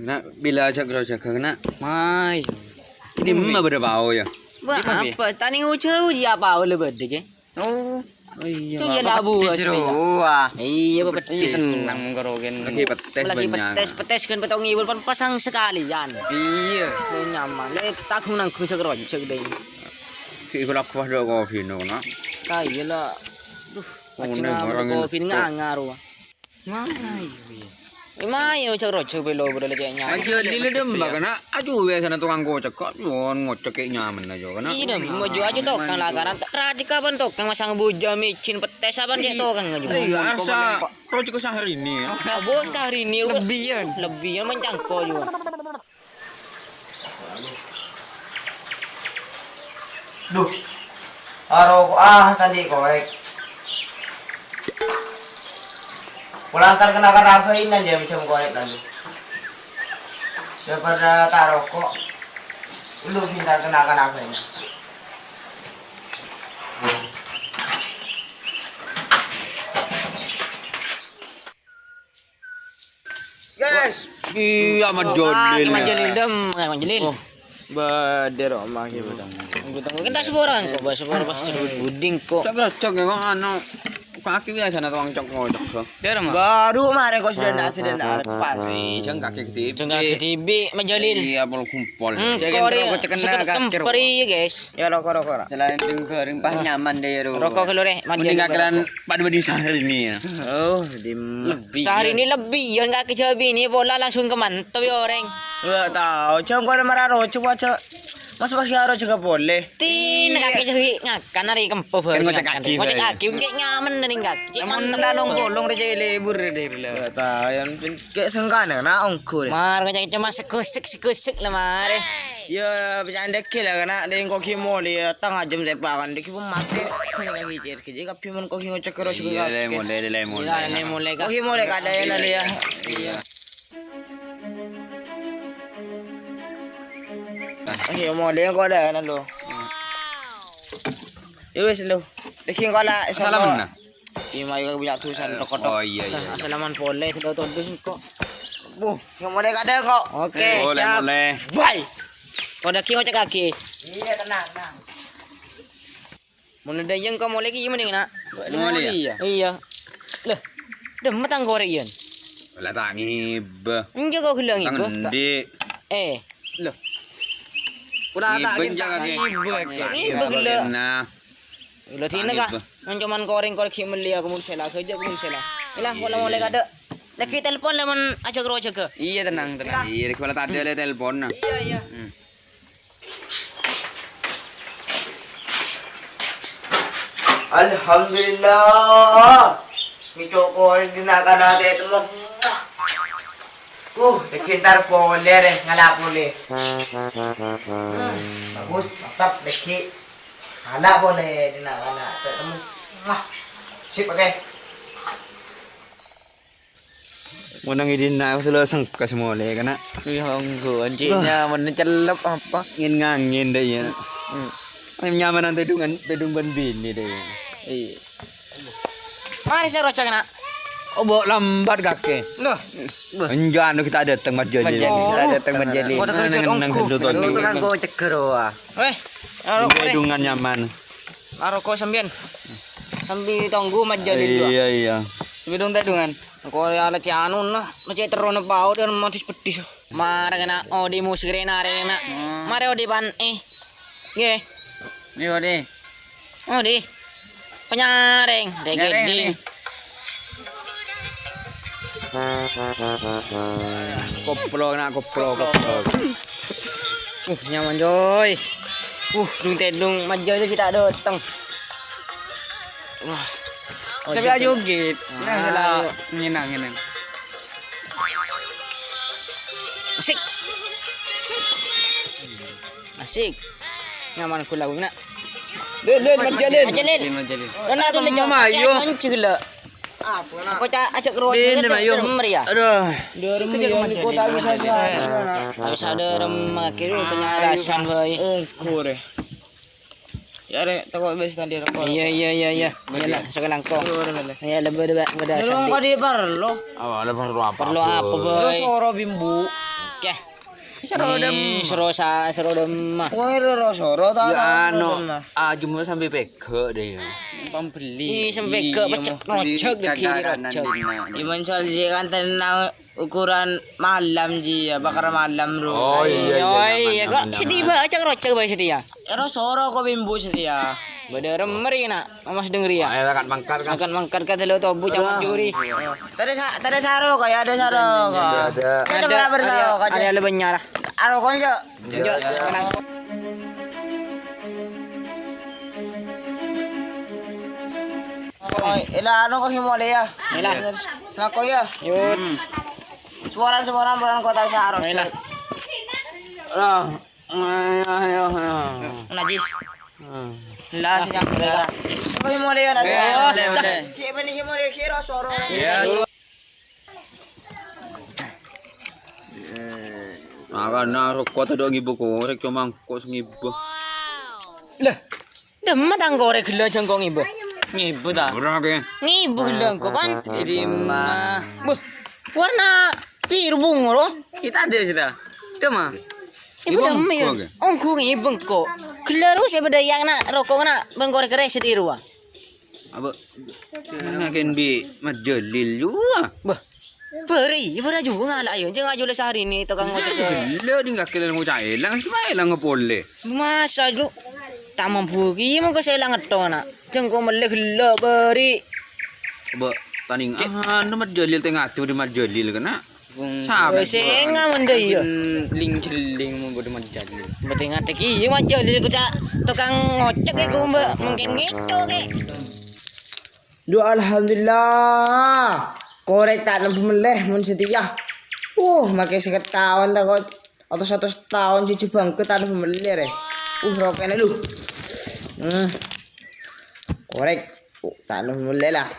Nak bila ajak kena Mai. ini mah berbau ya. Apa? Tani ngucau dia apa oleh berde je. Oh. Oh iya. Tu je labu. Wah. Iya, petis. Senang menggerogen. Lagi petes Lagi banyak. petes kan petong ibul pun pasang sekali Jan. Iya. Nyaman. Le tak nang ku cek roncek deh. Ki kalau kuah do kopi no na. Kayalah. Duh, Macam orang kopi ngaru. Mai. Imai cek roncek belo berde kayaknya. Aja lile dem kana aju biasa na tukang kocek kok yon ngocek kayak nyaman aja kana. Iya, maju aja tokang lakaran. Raji kapan tokang masang buja micin petes apa dia tokang aja. Iya, asa project sehari ini. Bos hari ini Lebihan. lebihan mencangkau juga. Duh. Tadi korek. Pulang terkenakan apa ini dia macam korek tadi. Daripada tak rokok. Lu minta kenakan apa ini? Guys, iya majalil. Majalil dem, majalil. Bader omah ki bedang. Kita kita seborang kok, bahasa pasti buding kok. Cok ya kok anu kaki biasa na tukang cok ngocek so. Der mah. Baru kemarin kok sudah nak pas. Jeng kaki ketibi. Jangan ketibi majalil. Iya bol kumpul. Kore temperi guys. Ya rokok. Selain ding goreng pas nyaman deh ro. Rokok keluar Mending majalil. kalian pada di sehari ini ya. Oh, dim lebih. Sehari ini lebih, yang kaki cabi ini bola langsung ke mantap ya orang. Enggak tahu. Cuma gua marah coba aja. Mas pakai haro juga boleh. Tin kaki cabi ngakan hari kempo Kan ngocek kaki, ngocek kaki kayak nyaman nih kaki. Namun lalong bolong reje lebur deh lah. Enggak tahu yang kayak sengkana na ongko deh. Mar ngocek cuma sekusik lah mare. Ya bercanda ke lah karena ada yang koki mau dia tengah jam tepakan dia pun mati kena hijir kerja tapi mun koki ngocek terus juga. Iya, mulai. Gila nih mulai kak. Koki mau deh kada ya lalu ya. Iya. Iya mau deh kau ada lalu. Ya wes lu. Dekin kau lah. Salaman na. Ima juga punya tulisan Oh tok-tok. iya. Salaman boleh sudah tulis kok. Bu, yang mau deh kada kok. Oke, siap. Boleh. Bye. Kau dah ngocek kaki. Iya tenang. Mun ada yang kau mau lagi gimana nak? Boleh ya? Iya. Lah, dah matang korek yan. Wala tak ngib. Enggak kau hilang itu. Tangendi. Loh, Udah tak Iben jaga ke. Iben gila. Nah. Udah tina kah? Yang cuman koreng meli aku mun sela kerja mun sela. Ilah wala mulai kada. Lagi telepon lemon ajak roja ke. Iya tenang. Iya, kalau tak ada le telepon nah. Iya. Alhamdulillah. Ngicok korek dinakan natin ito mo. Dekintar boleh deh, ngalap boleh. Bagus, mantap, deki. Ngalap boleh, dinakan natin ito mo. Sip, okay. Munang idin na ako sila sangka semua le kana. Yang gua anjingnya mencelep apa? Ngin deh ya. Ang nyaman ang tedung ban bini deh. Iya. Mari saya roja kena. Oh, bawa lambat kake. Loh, Enjan kita datang majali. kita datang menjadi. Kau dah kerja nang ongku. gendut. Itu kan gua cek keroa. Weh, rokok deh. Tedungan nyaman. Rokok sambian. Sambil tunggu majalil juga. Iya. Bidung tedungan. Kau ala anu nah, macam terona bau dan matis pedis. Mari kena, oh di musik rena rena. Mari oh di pan Ye. Iya deh. Oh di. Penyaring, degedi. Koplo. Nyaman joy. Dung tedung majalil kita datang. Wah. Sabi aja joget. Nah, salah nginang. Asik. Nyaman ku lagu nak. Lel majalin. Majalil. Rona tu le jom. Mayo. Cegela. Aku ajak keruat Lel mayo. ya. Aduh. Di kota bisa Habis ada memakai penyalasan boy. Ongko deh. Ya rek, tahu bes tadi rokok. Iya. Iyalah, sekarang kok. Ya lebih beda Belum kau di perlu. Ada perlu apa? Perlu apa boy? Terus oro bimbu. Keh. Serodem. Serodem mah. Woi loro soro ta. Ya no, aju mau sampai pege deh. Ih sampai ke becek rocek deh kiri rocek. Iman soal je kan tenang ukuran malam ji ya bakar malam ro. Oh iya. Kok sedih banget rocek bae sedih ya. Ero soro ko bimbu setia. Bade remeri nak, Mas denger ya. Ayo kan mangkat kan. Akan mangkat kata lo tobu jangan juri. Tadi saro kaya ada saro ko. Ada berapa saro ko. Ada lebihnya lah. Aro kon jo. Jo sekarang. Oh, ila ano ko himole ya. Ila. Nako ya. Yun. Suaran bulan kota saro. Ila. Ayo. Najis. Lah sinyang darah. Ko himole ya. Udah. Ki bani himole kira soro. Karena rokok tuh dong ibu korek cuma kok ngibu. Lah. Demat anggore gelo jengkong ibu. Ngibu ta. Ora ke. Ngibu gelo kok kan. Jadi mah. Buh. Warna biru bunga loh. Kita ada sih ta. Dema. Ibu demi ya. Ongku ngibeng kok. Gelo sih beda yang nak rokok nak bengkore kere sediru ah. Apa? Makin bi majelil juga. Bah. Beri, ibu dah juga ngalah ayo. Jangan aja sehari ini tukang ngocok saya. Gila di nggak kira ngucap elang, cuma elang ngepole. Masa lu tak mampu ki mau ke saya langat to nak. Jengko melek gelo beri. Ba taning anu majelil tengah tuh di majelil kena. Sabe. Senga mende iya. Ling jeling mau bodo majalil. Beting ngate ki iya aja li tukang ngocok ki ku mungkin gitu ki. Doa alhamdulillah. Korek tak lembu meleh mun setia. Makai seket tahun tak kok atau 100 tahun cuci bangke tak lembu meleh re. Rokene lu. Korek tak lembu meleh lah.